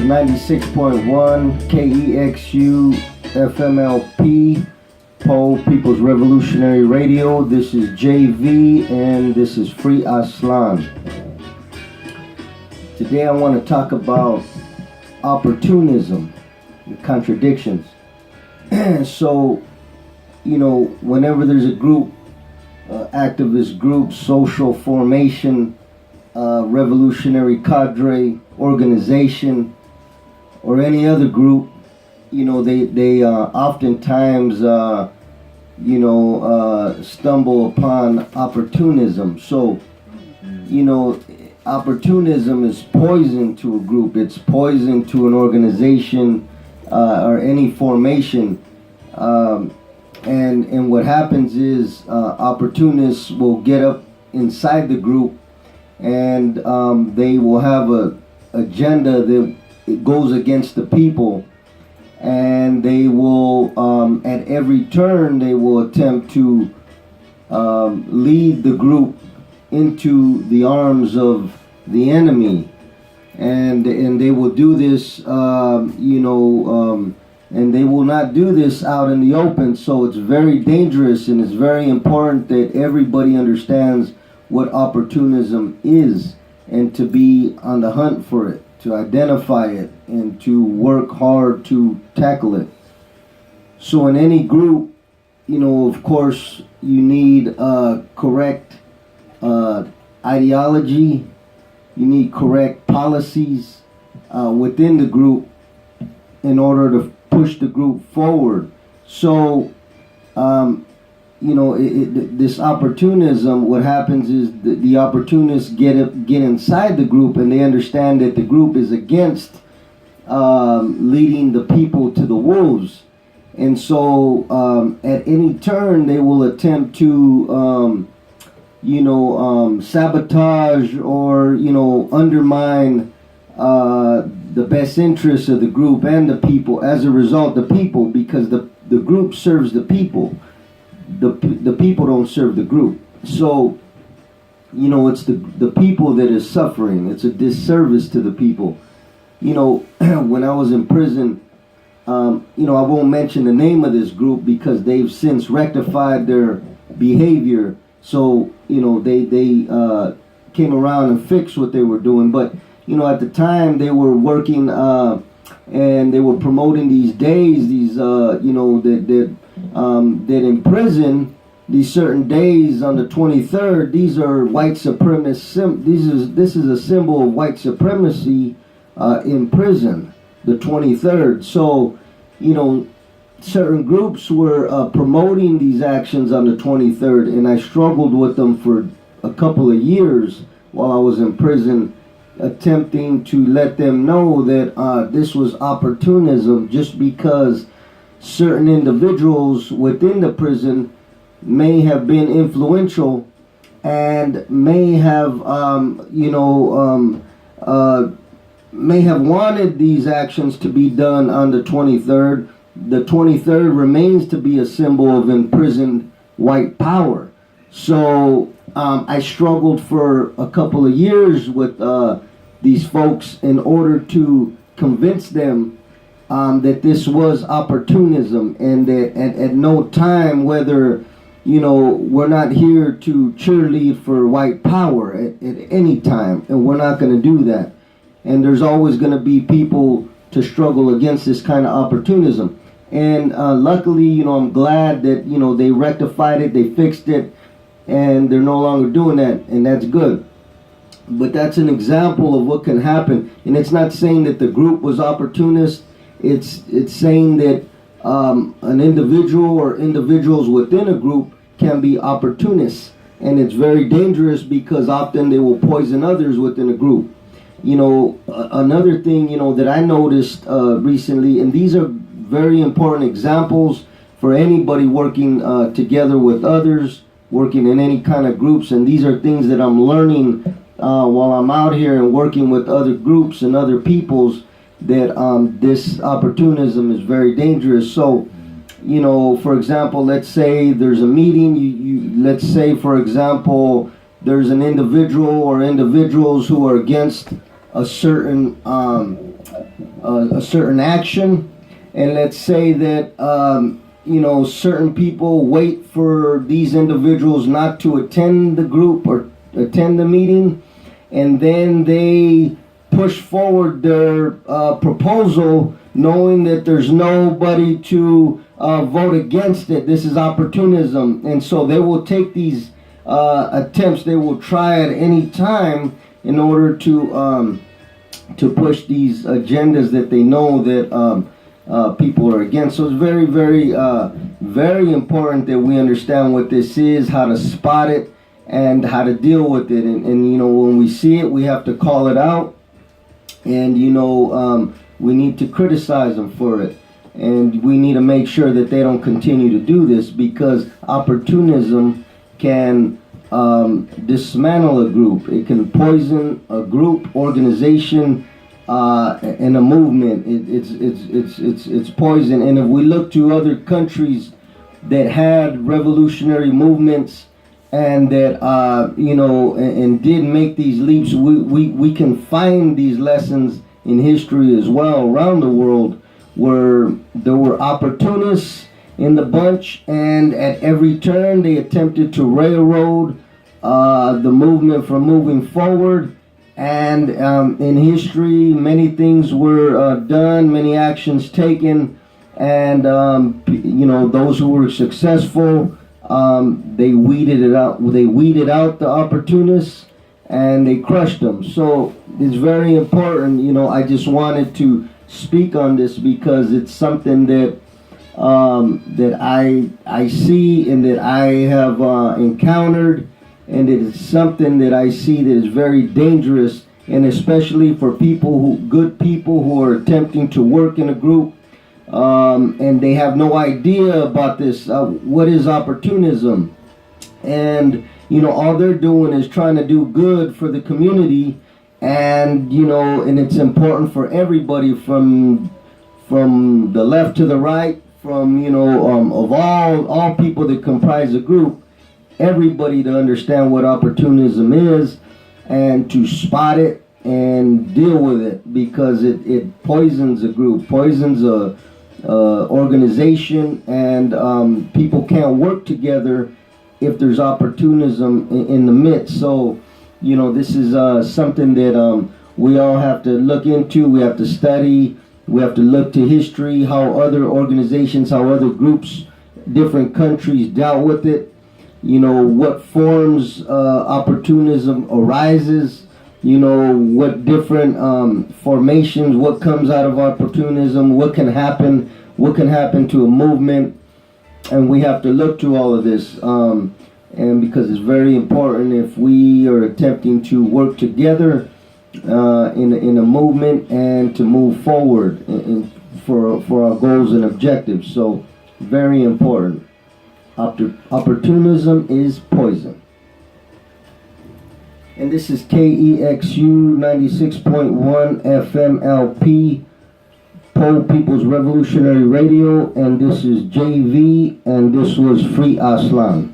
is 96.1 KEXU FMLP, Po People's Revolutionary Radio. This is JV and this is Free Aztlan. Today I want to talk about opportunism and contradictions. So, whenever there's a group, activist group, social formation, revolutionary cadre, organization, or any other group, they oftentimes, stumble upon opportunism. So, opportunism is poison to a group. It's poison to an organization or any formation. And what happens is opportunists will get up inside the group and they will have a agenda that it goes against the people, and they will at every turn they will attempt to lead the group into the arms of the enemy, and they will do this and they will not do this out in the open. So it's very dangerous, and it's very important that everybody understands what opportunism is, and to be on the hunt for it, to identify it, and to work hard to tackle it. So in any group, of course, you need correct ideology, you need correct policies within the group in order to push the group forward. So, this opportunism, what happens is the opportunists get inside the group, and they understand that the group is against leading the people to the wolves. And so at any turn, they will attempt to, sabotage or, undermine the best interests of the group and the people. As a result, the people, because the group serves the people. The people don't serve the group. So, it's the people that is suffering. It's a disservice to the people. When I was in prison, I won't mention the name of this group because they've since rectified their behavior. So, they came around and fixed what they were doing. But, at the time they were working and they were promoting these days, that in prison, these certain days on the 23rd, these are white supremacist. This is a symbol of white supremacy in prison, the 23rd. So, certain groups were promoting these actions on the 23rd, and I struggled with them for a couple of years while I was in prison, attempting to let them know that this was opportunism, just because certain individuals within the prison may have been influential and may have may have wanted these actions to be done on the 23rd. The 23rd remains to be a symbol of imprisoned white power. So I struggled for a couple of years with these folks in order to convince them that this was opportunism, and that at no time, whether, we're not here to cheerlead for white power at any time, and we're not going to do that. And there's always going to be people to struggle against this kind of opportunism. And luckily, I'm glad that, they rectified it, they fixed it, and they're no longer doing that, and that's good. But that's an example of what can happen. And it's not saying that the group was opportunist. It's saying that an individual or individuals within a group can be opportunists. And it's very dangerous because often they will poison others within a group. Another thing, that I noticed recently, and these are very important examples for anybody working together with others, working in any kind of groups. And these are things that I'm learning while I'm out here and working with other groups and other peoples, that this opportunism is very dangerous. So, for example, let's say there's a meeting. Let's say, for example, there's an individual or individuals who are against a certain a certain action, and let's say that certain people wait for these individuals not to attend the group or attend the meeting, and then they push forward their proposal knowing that there's nobody to vote against it. This is opportunism, and so they will take these attempts, they will try at any time in order to push these agendas that they know that people are against. So it's very, very, very important that we understand what this is, how to spot it, and how to deal with it. And when we see it, we have to call it out, and we need to criticize them for it, and we need to make sure that they don't continue to do this, because opportunism can dismantle a group. It can poison a group, organization, and a movement. It's poison. And if we look to other countries that had revolutionary movements and that and did make these leaps, we can find these lessons in history as well around the world, where there were opportunists in the bunch, and at every turn they attempted to railroad the movement from moving forward. And in history, many things were done, many actions taken, and those who were successful, they weeded it out. They weeded out the opportunists, and they crushed them. So it's very important. I just wanted to speak on this because it's something that I see and that I have encountered, and it is something that I see that is very dangerous, and especially for good people who are attempting to work in a group, and they have no idea about this. What is opportunism? And all they're doing is trying to do good for the community, and and it's important for everybody from the left to the right, from of all people that comprise a group, everybody to understand what opportunism is and to spot it and deal with it, because it poisons a group, poisons a organization, and people can't work together if there's opportunism in the midst. So this is something that we all have to look into. We have to study. We have to look to history, how other organizations, how other groups, different countries dealt with it. What forms opportunism arises, what different formations, what comes out of opportunism, what can happen to a movement. And we have to look to all of this, and because it's very important if we are attempting to work together in a movement and to move forward for our goals and objectives. So very important. Opportunism is poison. And this is KEXU 96.1 FM LP, Po People's Revolutionary Radio, and this is JV, and this was Free Aztlan.